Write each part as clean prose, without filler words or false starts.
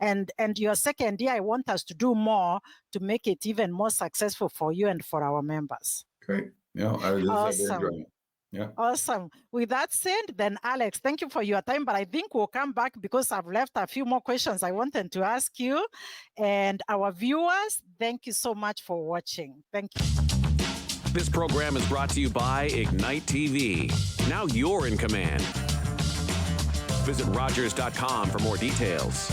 And your second year, I want us to do more to make it even more successful for you and for our members. Great. Yeah, awesome. Yeah. Awesome. With that said, then Alex, thank you for your time, but I think we'll come back because I've left a few more questions I wanted to ask you. And our viewers, thank you so much for watching. Thank you. This program is brought to you by Ignite TV. Now you're in command. Visit Rogers.com for more details.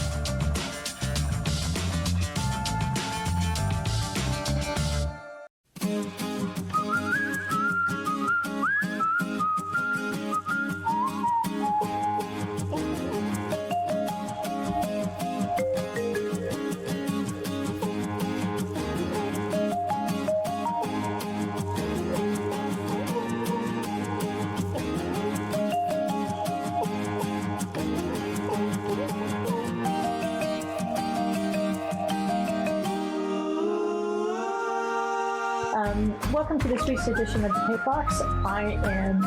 Welcome to this week's edition of the Paint Box. I am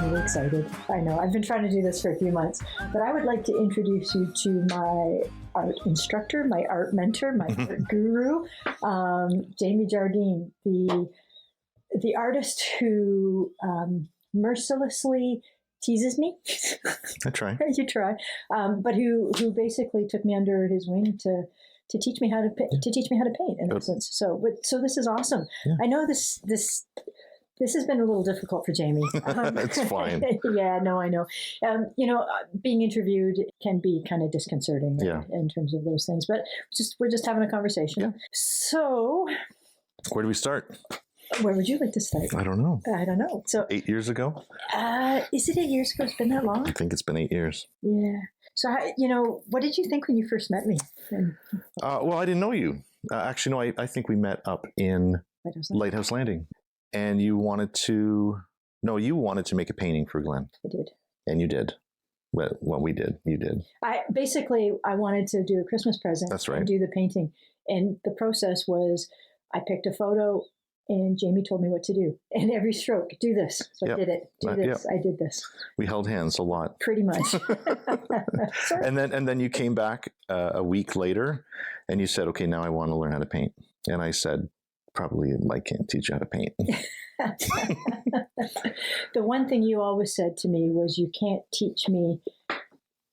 really excited. I know, I've been trying to do this for a few months, but I would like to introduce you to my art instructor, my art mentor, my art guru, Jamie Jardine, the artist who mercilessly teases me. I try. You try. But who basically took me under his wing to teach me how to paint in essence. So this is awesome. Yeah. I know this has been a little difficult for Jamie. It's fine. Yeah, no, I know. Being interviewed can be kind of disconcerting in terms of those things, but we're just having a conversation. Yeah. So, where do we start? Where would you like to start? I don't know. So 8 years ago? Is it 8 years ago? It's been that long? I think it's been 8 years. Yeah. So, what did you think when you first met me? Well, I didn't know you. Actually, no, I think we met up in Lighthouse Landing. And you wanted to make a painting for Glenn. I did. And you did. What we did, you did. I wanted to do a Christmas present. That's right. And do the painting. And the process was I picked a photo and Jamie told me what to do. And every stroke, do this. So I did it. Do this. I did this. We held hands a lot. Pretty much. And then you came back a week later and you said, okay, now I want to learn how to paint. And I said, probably I can't teach you how to paint. The one thing you always said to me was you can't teach me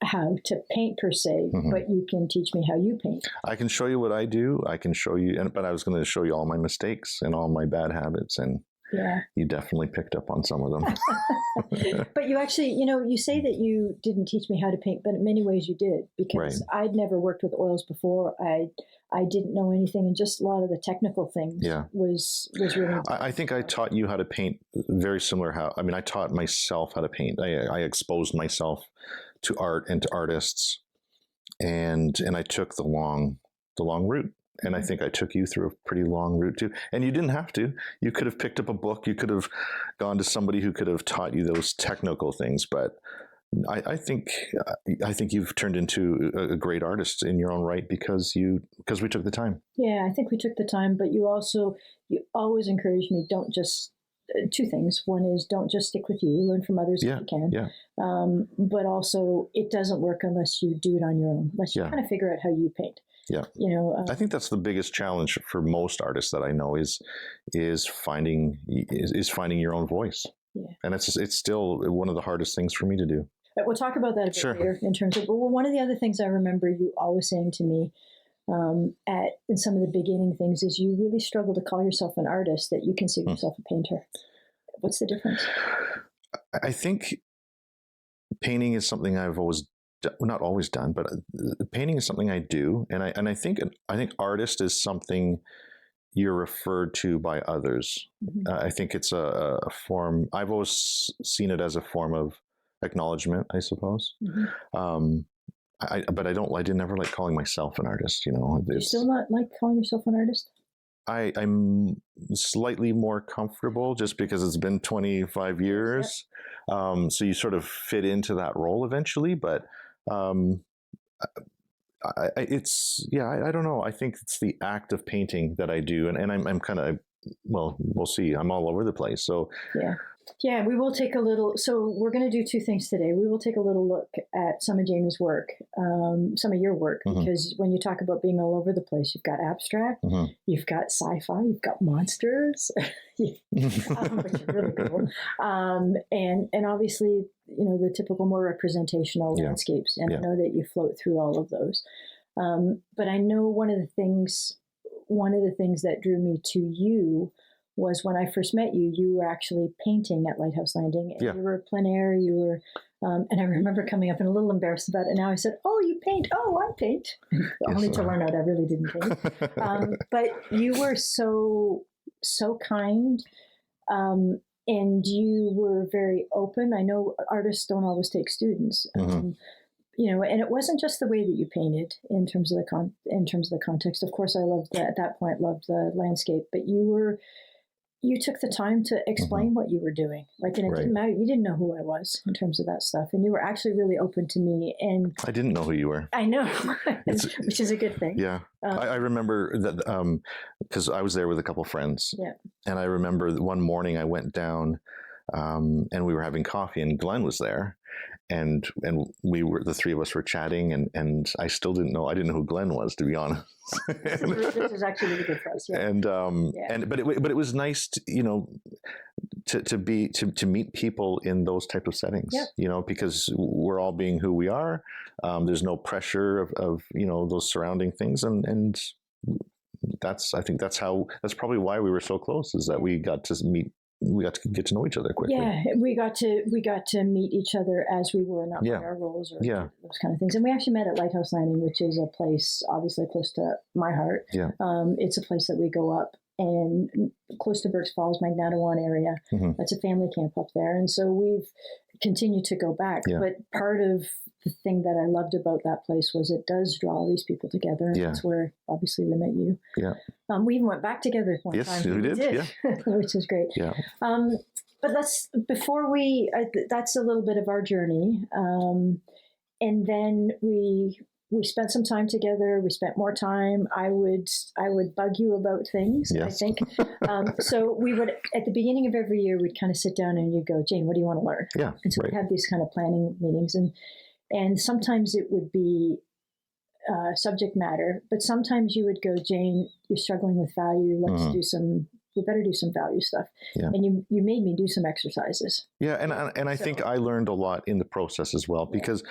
how to paint per se, but you can teach me how you paint. I can show you what I do. I can show you, but I was going to show you all my mistakes and all my bad habits, and you definitely picked up on some of them. But you actually, you say that you didn't teach me how to paint, but in many ways you did, because I'd never worked with oils before. I didn't know anything, and just a lot of the technical things was really important. I think I taught you how to paint very similar. I taught myself how to paint. I exposed myself to art and to artists, and I took the long route. And I think I took you through a pretty long route too. And you didn't have to. You could have picked up a book. You could have gone to somebody who could have taught you those technical things. But I think you've turned into a great artist in your own right because we took the time. Yeah, I think we took the time. But you always encouraged me. Don't just two things. One is don't just stick with you. Learn from others if you can. Yeah. But also, it doesn't work unless you do it on your own. Unless you kind of figure out how you paint. Yeah. I think that's the biggest challenge for most artists that I know is finding your own voice. Yeah. And it's still one of the hardest things for me to do. But we'll talk about that a bit later in terms of, one of the other things I remember you always saying to me in some of the beginning things is you really struggle to call yourself an artist, that you consider yourself a painter. What's the difference? I think painting is something I've not always done, but painting is something I do, and I think artist is something you're referred to by others. I think it's a form. I've always seen it as a form of acknowledgement, I suppose. But I didn't ever like calling myself an artist. You still not like calling yourself an artist? I'm slightly more comfortable just because it's been 25 years. So you sort of fit into that role eventually, but I don't know. I think it's the act of painting that I do, and I'm kind of, well, we'll see. I'm all over the place. So Yeah, we will take a little. So we're going to do two things today. We will take a little look at some of Jamie's work, some of your work, because when you talk about being all over the place, you've got abstract, you've got sci-fi, you've got monsters, which is really cool, and obviously, the typical more representational landscapes. And I know that you float through all of those. But I know one of the things that drew me to you was when I first met you, you were actually painting at Lighthouse Landing, and you were plein air, you were, and I remember coming up and a little embarrassed about it. Now I said, "Oh, you paint? Oh, I paint," only to learn out I really didn't paint. But you were so kind, and you were very open. I know artists don't always take students. And it wasn't just the way that you painted in terms of the context. Of course, I loved at that point loved the landscape, but you took the time to explain what you were doing. Like, and it didn't matter. You didn't know who I was in terms of that stuff. And you were actually really open to me. And I didn't know who you were. I know, which is a good thing. Yeah. I remember that because I was there with a couple friends. Yeah. And I remember one morning I went down and we were having coffee and Glenn was there. And the three of us were chatting, and I still didn't know. I didn't know who Glenn was, to be honest. This is actually really good for us. Yeah. But it was nice, to meet people in those type of settings. Yeah. Because we're all being who we are. There's no pressure of those surrounding things, and that's probably why we were so close. Is that we got to meet. We got to get to know each other quickly. Yeah, we got to meet each other as we were, not by our roles or those kind of things. And we actually met at Lighthouse Landing, which is a place obviously close to my heart. Yeah, it's a place that we go up and close to Burks Falls, Magnatowan area. That's a family camp up there, and so we've continued to go back. Yeah. But part of the thing that I loved about that place was it does draw all these people together, and that's where obviously we met you. Yeah. We even went back together one time. Yes, we did. Yeah. Which is great. Yeah. But that's a little bit of our journey. And then we spent some time together. We spent more time. I would bug you about things, I think. So we would, at the beginning of every year, we'd kind of sit down and you'd go, "Jane, what do you want to learn?" Yeah. And so we'd have these kind of planning meetings, and sometimes it would be subject matter, but sometimes you would go, "Jane, you're struggling with value. We better do some value stuff." Yeah. And you made me do some exercises. Yeah. And I think I learned a lot in the process as well, because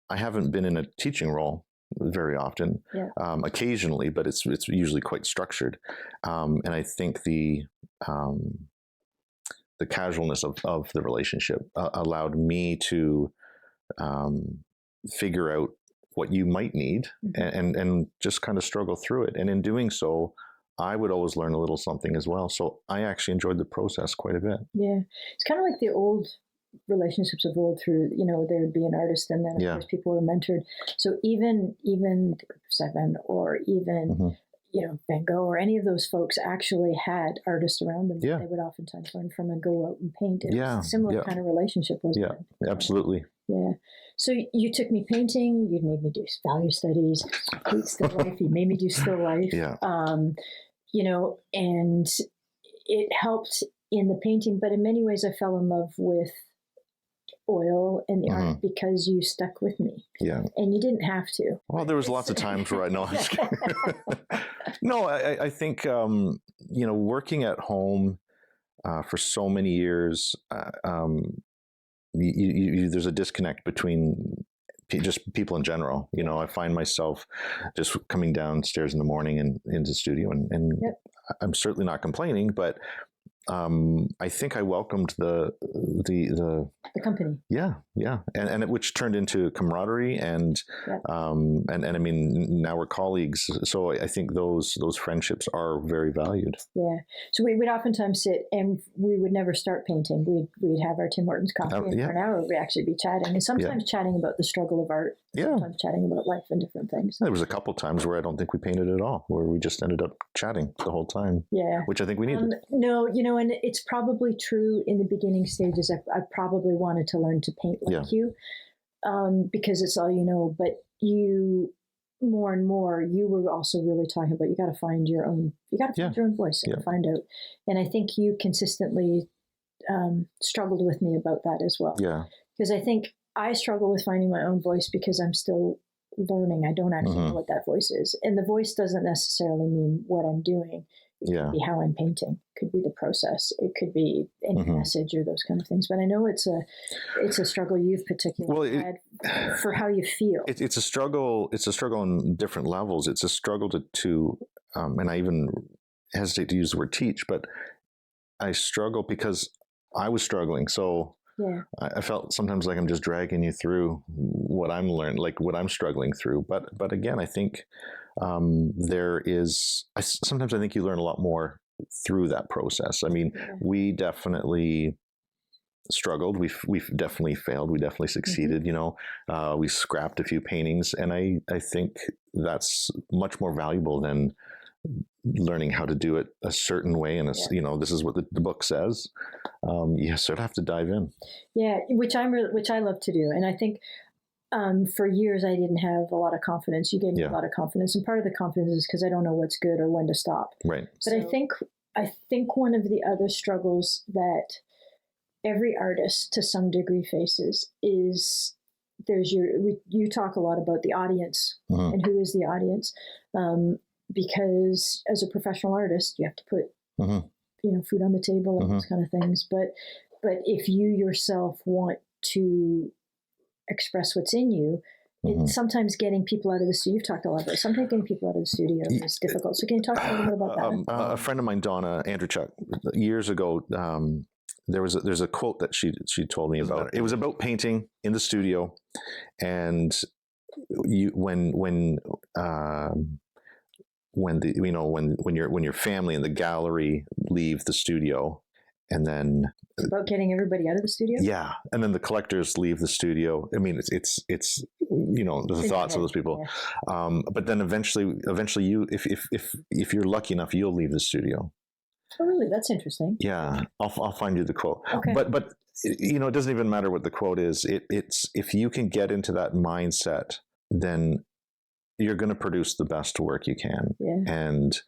I haven't been in a teaching role very often, occasionally, but it's usually quite structured. And I think the casualness of the relationship allowed me to figure out what you might need and just kind of struggle through it. And in doing so, I would always learn a little something as well. So I actually enjoyed the process quite a bit. Yeah. It's kind of like the old relationships have rolled through, there would be an artist and then of course people were mentored. So even Seven or even, Van Gogh or any of those folks actually had artists around them that they would oftentimes learn from and go out and paint. It was a similar kind of relationship, wasn't it? Yeah, absolutely. Yeah. So you took me painting, you made me do value studies, still life, you made me do still life. Yeah. And it helped in the painting, but in many ways I fell in love with oil and the art because you stuck with me. Yeah. And you didn't have to. Well, there was lots of times where I know. No, I think, working at home for so many years, there's a disconnect between just people in general. I find myself just coming downstairs in the morning and into the studio and I'm certainly not complaining, but I think I welcomed the company. Yeah, and which turned into camaraderie and I mean now we're colleagues. So I think those friendships are very valued. Yeah. So we would oftentimes sit and we would never start painting. We'd have our Tim Hortons coffee and for an hour we'd actually be chatting and sometimes chatting about the struggle of art. Sometimes chatting about life and different things. There was a couple times where I don't think we painted at all, where we just ended up chatting the whole time. Yeah. Which I think we needed. No, and it's probably true in the beginning stages. I probably wanted to learn to paint like you because it's all you know. But you, more and more, you were also really talking about you got to find your own voice and find out. And I think you consistently struggled with me about that as well. Yeah. Because I think I struggle with finding my own voice because I'm still learning. I don't actually know what that voice is. And the voice doesn't necessarily mean what I'm doing. It could be how I'm painting. It could be the process. It could be any message or those kind of things. But I know it's a struggle you've particularly had for how you feel. It's a struggle. It's a struggle on different levels. It's a struggle to and I even hesitate to use the word teach, but I struggle because I was struggling. So I felt sometimes like I'm just dragging you through what I'm learning, like what I'm struggling through. But again, I think sometimes I think you learn a lot more through that process. I mean, we definitely struggled. We've definitely failed. We definitely succeeded. You know, we scrapped a few paintings, and I think that's much more valuable than learning how to do it a certain way. And you know, this is what the book says. You sort of have to dive in. Yeah, which I love to do, and I think. For years, I didn't have a lot of confidence. You gave me a lot of confidence, and part of the confidence is because I don't know what's good or when to stop. Right. But I think one of the other struggles that every artist, to some degree, faces is you talk a lot about the audience and who is the audience, because as a professional artist, you have to put food on the table and those kind of things. But if you yourself want to express what's in you, sometimes getting people out of the studio, you've talked a lot about, sometimes getting people out of the studio is difficult. So can you talk a little bit about that? A friend of mine, Donna Andrewchuk, years ago, there's a quote that she told me about. It was about painting in the studio, and when your family and the gallery leave the studio, and then it's about getting everybody out of the studio. Yeah, and then the collectors leave the studio. I mean, it's the thoughts of those people. Yeah. But then eventually, you, if you're lucky enough, you'll leave the studio. Oh, really? That's interesting. Yeah, I'll find you the quote. Okay. But it doesn't even matter what the quote is. It's if you can get into that mindset, then you're going to produce the best work you can. Yeah. And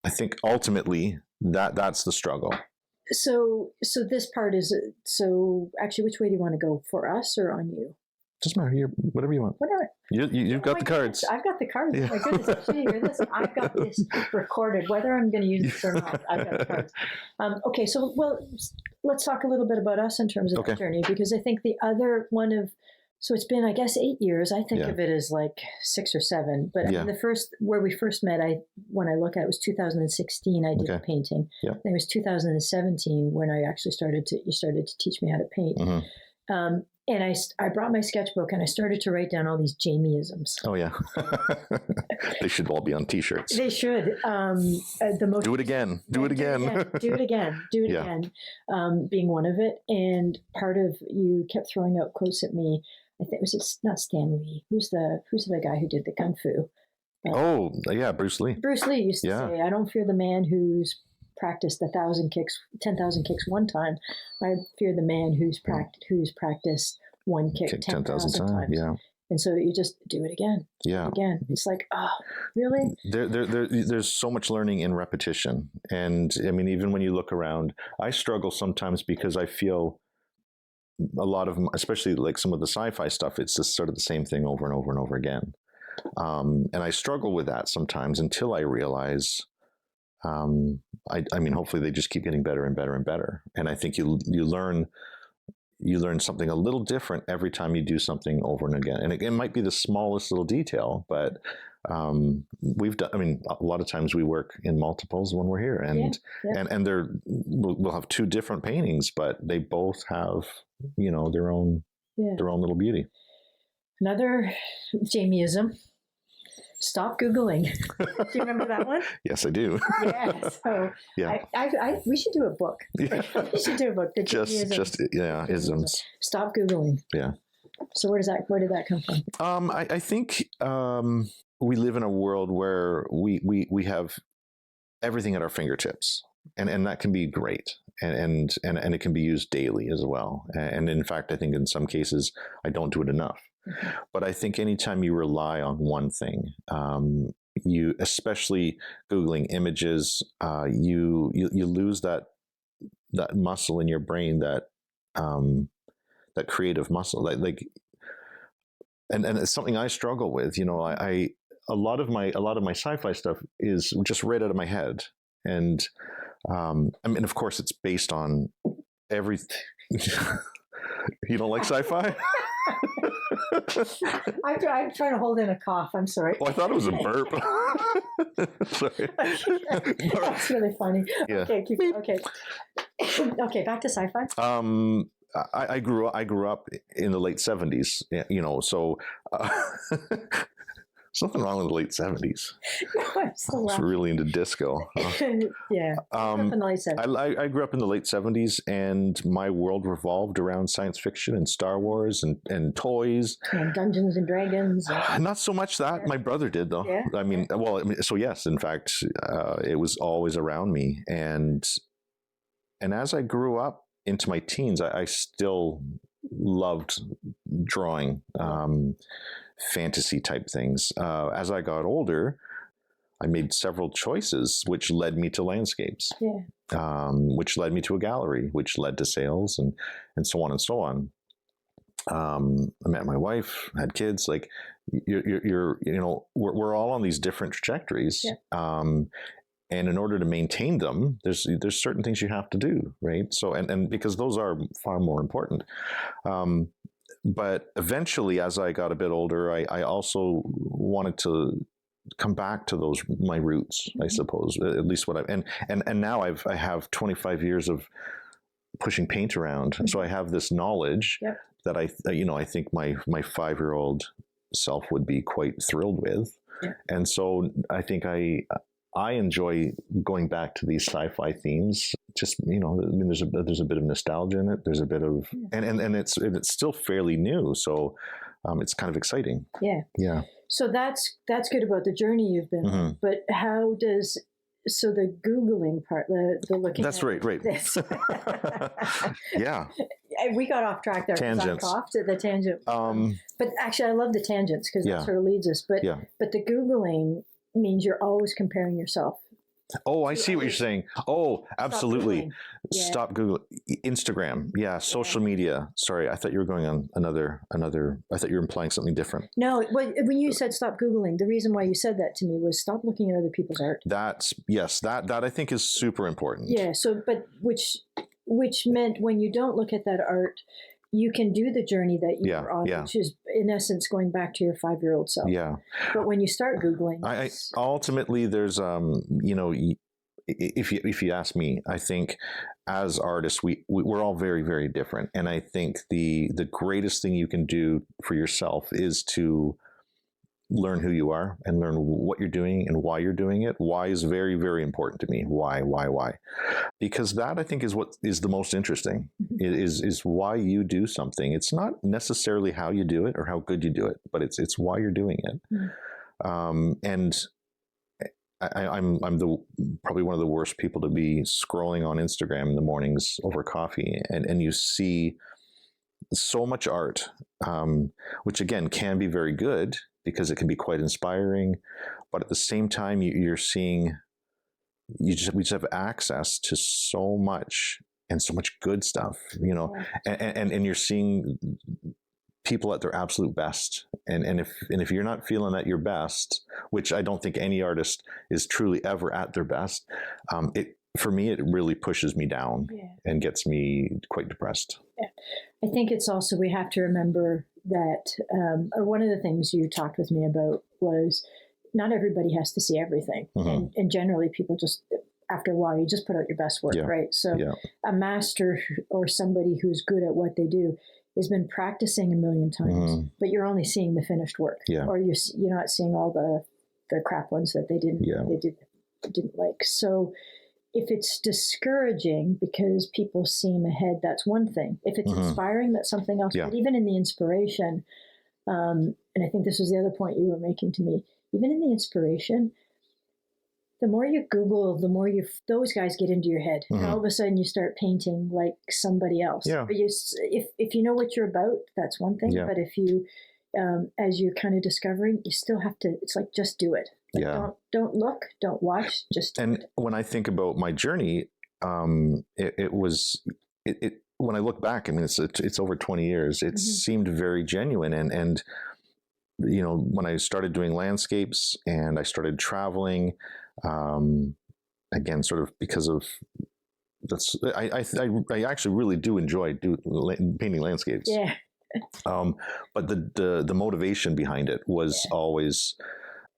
I think ultimately that's the struggle. So this part is, actually, which way do you want to go, for us or on you? Doesn't matter. Whatever you want. Whatever. You've got the cards. I've got the cards. Yeah. My goodness. Can you hear this? I've got this recorded. Whether I'm going to use this or not, I've got the cards. Okay. So, let's talk a little bit about us in terms of the journey, because I think the other one of, so it's been, I guess, 8 years. I think of it as like 6 or 7. But I mean, where we first met, when I look at it, was 2016. I did a painting. Yeah. And it was 2017 when I actually you started to teach me how to paint. Mm-hmm. And I brought my sketchbook and I started to write down all these Jamie-isms. Oh yeah, they should all be on T-shirts. They should. Do it again. Do it again. Do it again. Do it again. Being one of it, and part of you kept throwing out quotes at me. I think it was not Stan Lee. Who's the guy who did the kung fu? Bruce Lee. Bruce Lee used to say, "I don't fear the man who's practiced 10,000 kicks one time. I fear the man who's practiced one kick 10,000 times." Yeah. And so you just do it again. Yeah. Again. It's like, oh, really? There's so much learning in repetition. And I mean, even when you look around, I struggle sometimes because I feel a lot of, especially like some of the sci-fi stuff, it's just sort of the same thing over and over and over again. And I struggle with that sometimes until I realize, I mean, hopefully they just keep getting better and better and better. And I think you learn something a little different every time you do something over and again. And it might be the smallest little detail, but we've done, I mean, a lot of times we work in multiples when we're here, and we'll have 2 different paintings, but they both have, their own little beauty. Another Jamie-ism. Stop Googling. Do you remember that one? Yes, I do. Yeah. So we should do a book. Yeah. We should do a book. Isms. Stop Googling. Yeah. So where did that come from? I think we live in a world where we have everything at our fingertips, and that can be great, and it can be used daily as well. And in fact, I think in some cases I don't do it enough. Mm-hmm. But I think anytime you rely on one thing, you, especially Googling images, you lose that that muscle in your brain, that that creative muscle, and it's something I struggle with. You know, I a lot of my sci-fi stuff is just right out of my head, and I mean, of course, it's based on everything. You don't like sci-fi? I'm trying to hold in a cough. I'm sorry. Oh, I thought it was a burp. Sorry. That's really funny. Yeah. Okay, okay. Okay, back to sci-fi. I grew up in the late 70s. You know, so there's nothing wrong with the late 70s. No, I'm so I was really into disco. Yeah. In the late 70s. I grew up in the late 70s, and my world revolved around science fiction and Star Wars and toys. And Dungeons and Dragons. Not so much that. My brother did, though. Yeah. I mean, so yes, in fact, it was always around me. And as I grew up into my teens, I still loved drawing, fantasy type things. As I got older, I made several choices, which led me to landscapes, which led me to a gallery, which led to sales, and so on and so on. I met my wife, had kids. Like you're you know, we're all on these different trajectories. And in order to maintain them, there's certain things you have to do, right? So, and because those are far more important. But eventually, as I got a bit older, I also wanted to come back to my roots, I suppose, at least what and now I have 25 years of pushing paint around. So I have this knowledge that I think my 5-year-old self would be quite thrilled with. And so I think I enjoy going back to these sci-fi themes. Just, you know, I mean, there's a bit of nostalgia in it. There's a bit of, and it's still fairly new. So it's kind of exciting. Yeah. So that's good about the journey you've been on. But how does, so the Googling part, the looking That's at right. this. Yeah. We got off track there. Tangents. I coughed at the tangent. But actually, I love the tangents because that sort of leads us. But the Googling means you're always comparing yourself. Oh, I see what you're saying. Oh, absolutely. Stop Google. Instagram. Yeah. Social media. Sorry. I thought you were going on another, I thought you were implying something different. No, when you said stop Googling, the reason why you said that to me was stop looking at other people's art. That I think is super important. Yeah. So, but which meant when you don't look at that art, you can do the journey that you're on, which is in essence going back to your 5-year-old self. Yeah. But when you start Googling, I ultimately there's you know, if you ask me, I think as artists we're all very, very different, and I think the greatest thing you can do for yourself is to learn who you are and learn what you're doing and why you're doing it. Why is very, very important to me. Why? Because that, I think, is what is the most interesting. Is why you do something. It's not necessarily how you do it or how good you do it, but it's why you're doing it. And I'm probably one of the worst people to be scrolling on Instagram in the mornings over coffee, and you see so much art, which again can be very good, because it can be quite inspiring, but at the same time, you're seeing, we just have access to so much and so much good stuff, you know, and you're seeing people at their absolute best, and if you're not feeling at your best, which I don't think any artist is truly ever at their best, for me it really pushes me down and gets me quite depressed. I think it's also, we have to remember that, or one of the things you talked with me about was not everybody has to see everything. And generally people just, after a while, you just put out your best work, right? So a master or somebody who's good at what they do has been practicing a million times, but you're only seeing the finished work, or you're not seeing all the crap ones that they didn't like. So if it's discouraging because people seem ahead, that's one thing. If it's inspiring, that's something else. But even in the inspiration, and I think this was the other point you were making to me, even in the inspiration, the more you Google, the more those guys get into your head. And all of a sudden you start painting like somebody else. But if you know what you're about, that's one thing. But if you, as you're kind of discovering, you still have to, it's like, just do it. Like, don't look, don't watch, just do it. When I think about my journey, it was, when I look back, I mean, it's over 20 years. It seemed very genuine. And, you know, when I started doing landscapes and I started traveling, again, sort of because of I actually really do enjoy painting landscapes. Yeah. But the motivation behind it was always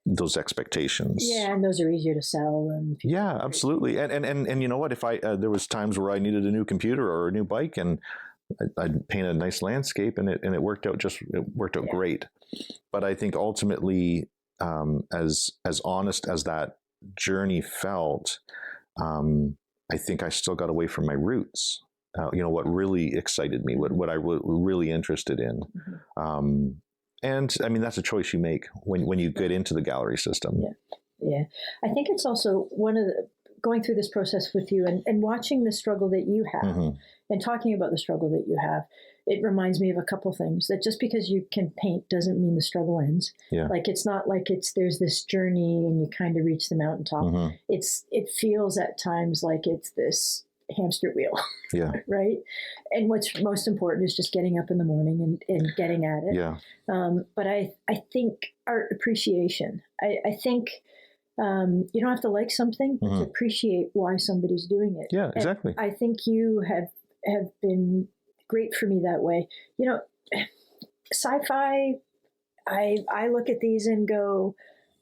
those expectations. Yeah, and those are easier to sell. And yeah, absolutely. And you know what? If there was times where I needed a new computer or a new bike, and I'd paint a nice landscape, and it worked out great. But I think ultimately, as honest as that journey felt, I think I still got away from my roots. You know, what really excited me, what I was really interested in. And I mean, that's a choice you make when you get into the gallery system. Yeah. I think it's also going through this process with you and watching the struggle that you have and talking about the struggle that you have. It reminds me of a couple things, that just because you can paint doesn't mean the struggle ends. Yeah. Like, it's not like there's this journey and you kind of reach the mountaintop. It feels at times like it's this hamster wheel. Yeah. Right. And what's most important is just getting up in the morning and getting at it. Yeah. But I think art appreciation, I think you don't have to like something, but to appreciate why somebody's doing it. Yeah, exactly. And I think you have been great for me that way. You know, sci-fi, I look at these and go,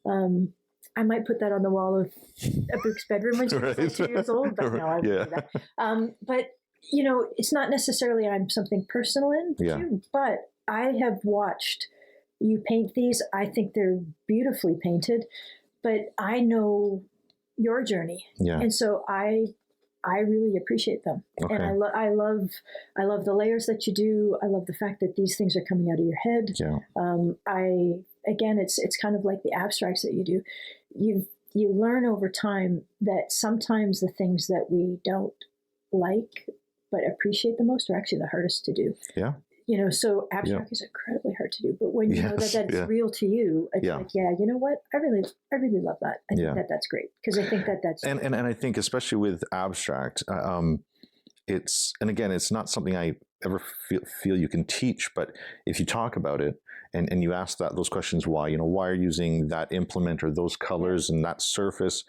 I might put that on the wall of Abouk's bedroom when she was like 2 years old, but no, I wouldn't do that. But, you know, it's not necessarily I'm something personal into, but I have watched you paint these. I think they're beautifully painted, but I know your journey. Yeah. And so I really appreciate them. Okay. And I love the layers that you do. I love the fact that these things are coming out of your head. Yeah. Again, it's kind of like the abstracts that you do. You learn over time that sometimes the things that we don't like but appreciate the most are actually the hardest to do. Yeah. You know, so abstract is incredibly hard to do, but when you know that that's real to you, it's like, you know what? I really love that. I think that's great, because I think that's and I think especially with abstract, it's not something I ever feel you can teach, but if you talk about it and you ask those questions, why are you using that implement or those colors and that surface,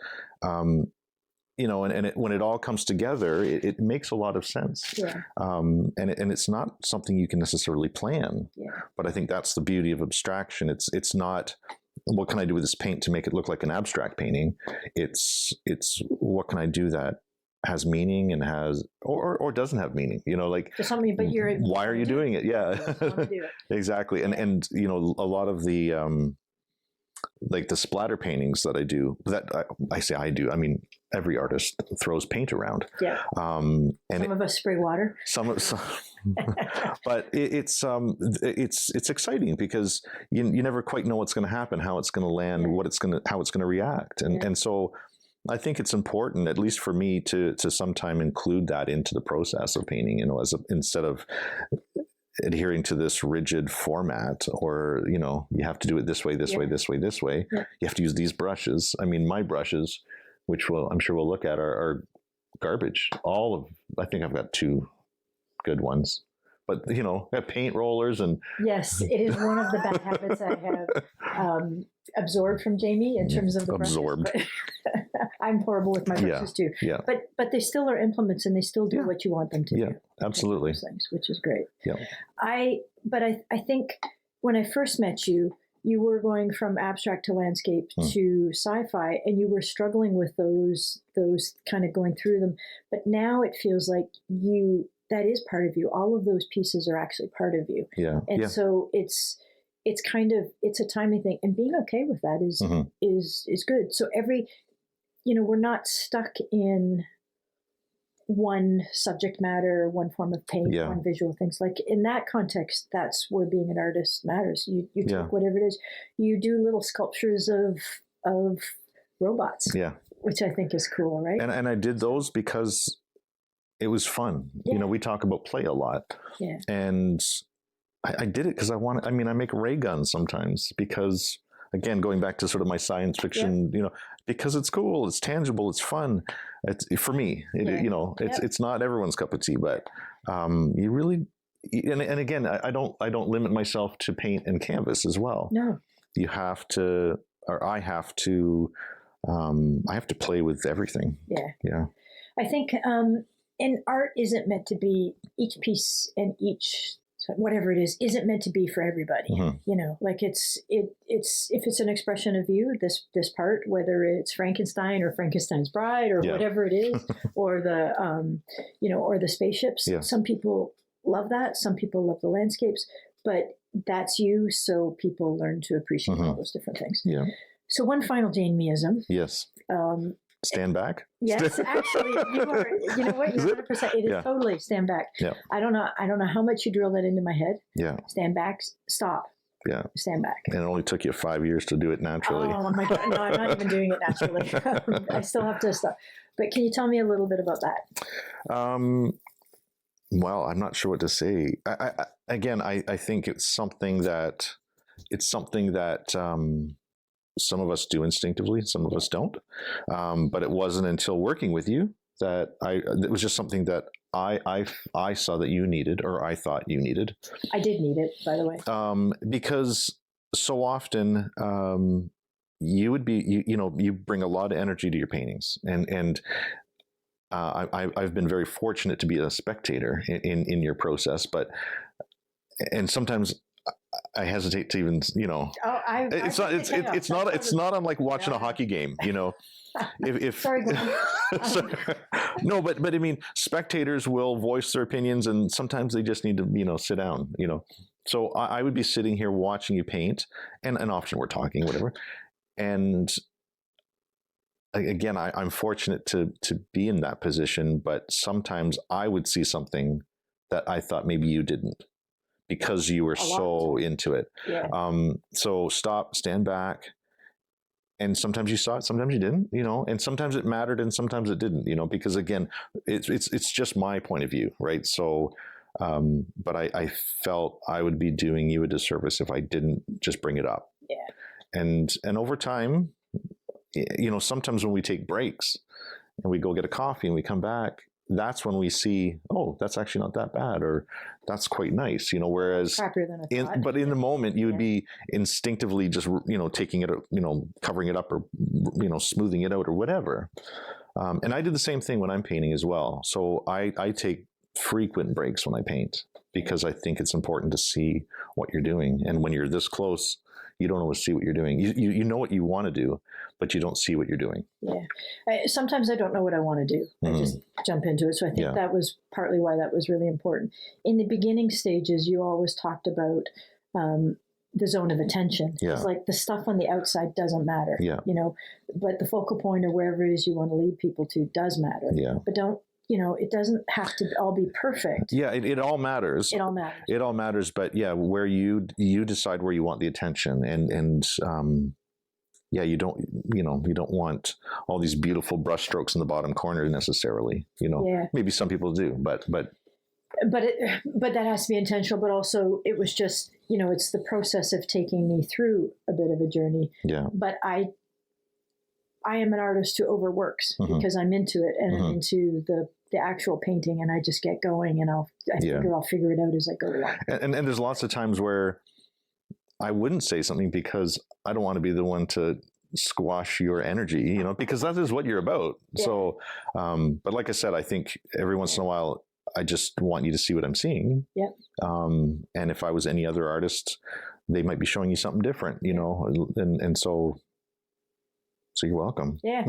you know, and when it all comes together, it makes a lot of sense. Yeah. And it's not something you can necessarily plan. Yeah. But I think that's the beauty of abstraction. It's not, what can I do with this paint to make it look like an abstract painting? It's what can I do that has meaning and has or doesn't have meaning? You know, like, for something, but why are you doing it? Yeah. Do it. Exactly. And you know, a lot of the like the splatter paintings that I do, I do. I mean, every artist throws paint around. Yeah. And some of us spray water. Some but it's exciting because you never quite know what's going to happen, how it's going to land, how it's going to react, and so I think it's important, at least for me, to sometime include that into the process of painting. You know, instead of adhering to this rigid format, or, you know, you have to do it this way, this way, this way, this way. Yeah. You have to use these brushes. I mean, my brushes, which I'm sure we'll look at, are garbage. I think I've got 2 good ones, but, you know, I have paint rollers and. Yes, it is one of the bad habits I have absorbed from Jamie in terms of the absorbed. Brushes. I'm horrible with my brushes too. Yeah. But they still are implements, and they still do what you want them to do. Yeah, absolutely. Things, which is great. Yeah. I think when I first met you, you were going from abstract to landscape to sci-fi, and you were struggling with those kind of going through them. But now it feels like that is part of you. All of those pieces are actually part of you. Yeah. And so it's a timing thing, and being okay with that is good. So we're not stuck in one subject matter, one form of paint, one visual things. Like, in that context, that's where being an artist matters. You take whatever it is. You do little sculptures of robots, which I think is cool, right? And I did those because it was fun. Yeah. You know, we talk about play a lot. Yeah. And I did it because I make ray guns sometimes because again, going back to sort of my science fiction, you know, because it's cool, it's tangible, it's fun. It's for me, you know, it's not everyone's cup of tea, but you really, and again, I don't limit myself to paint and canvas as well. No, you have to, or I have to play with everything. Yeah. I think, and art isn't meant to be, each piece and each whatever it is isn't meant to be for everybody. You know, like it's if it's an expression of you, this part, whether it's Frankenstein or Frankenstein's Bride or whatever it is, or the you know, or the spaceships. Some people love that. Some people love the landscapes, but that's you. So people learn to appreciate all those different things. Yeah. So one final Jane-meism. Yes. Stand back. Yes, actually, you are. You know what? You're 100%. It is totally stand back. Yeah. I don't know how much you drill that into my head. Yeah. Stand back. Stop. Yeah. Stand back. And it only took you 5 years to do it naturally. Oh my God! No, I'm not even doing it naturally. I still have to stop. But can you tell me a little bit about that? Well, I'm not sure what to say. I think it's something that some of us do instinctively, some of us don't. But it wasn't until working with you that it was just something that I saw that you needed, or I thought you needed. I did need it, by the way. Because so often you would be, you bring a lot of energy to your paintings, and I've been very fortunate to be a spectator in your process, and sometimes I hesitate to even, it's not unlike watching a hockey game, you know. If Sorry, no, but I mean, spectators will voice their opinions, and sometimes they just need to, sit down, So I would be sitting here watching you paint, and often we're talking, whatever. And again, I'm fortunate to be in that position, but sometimes I would see something that I thought maybe you didn't, because you were so into it. Yeah. So stand back. And sometimes you saw it, sometimes you didn't, and sometimes it mattered and sometimes it didn't, because again, it's just my point of view, right? So, but I felt I would be doing you a disservice if I didn't just bring it up. Yeah. And over time, sometimes when we take breaks and we go get a coffee and we come back, that's when we see, oh, that's actually not that bad, or that's quite nice, whereas crappier than I thought. But in the moment you would be instinctively just, taking it, covering it up, or, smoothing it out or whatever. And I did the same thing when I'm painting as well. So I take frequent breaks when I paint, because I think it's important to see what you're doing. And when you're this close, you don't always see what you're doing. You know what you want to do, but you don't see what you're doing. Yeah. Sometimes I don't know what I want to do. I just jump into it. So I think that was partly why that was really important. In the beginning stages, you always talked about the zone of attention. Yeah. It's like the stuff on the outside doesn't matter, Yeah. But the focal point, or wherever it is you want to lead people to, does matter. Yeah. But don't, it doesn't have to all be perfect. Yeah, it all matters. It all matters. It all matters, but where you decide where you want the attention, and you don't want all these beautiful brush strokes in the bottom corner necessarily. Maybe some people do, but that has to be intentional. But also, it was just it's the process of taking me through a bit of a journey. Yeah. But I am an artist who overworks because I'm into it, and I'm into the actual painting, and I just get going, and I figure I'll figure it out as I go along. And there's lots of times where I wouldn't say something because I don't want to be the one to squash your energy, because that is what you're about. Yeah. So, but like I said, I think every once in a while, I just want you to see what I'm seeing. Yeah. And if I was any other artist, they might be showing you something different, and so you're welcome. Yeah.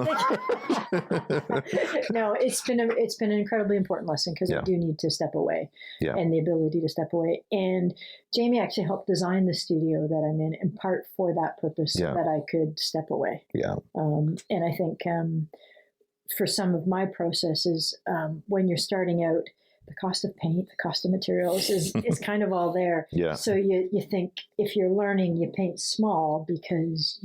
No, it's been an incredibly important lesson, because I do need to step away, and the ability to step away. And Jamie actually helped design the studio that I'm in part for that purpose, so that I could step away. Yeah. And I think for some of my processes, when you're starting out, the cost of paint, the cost of materials is kind of all there. Yeah. So you think if you're learning, you paint small because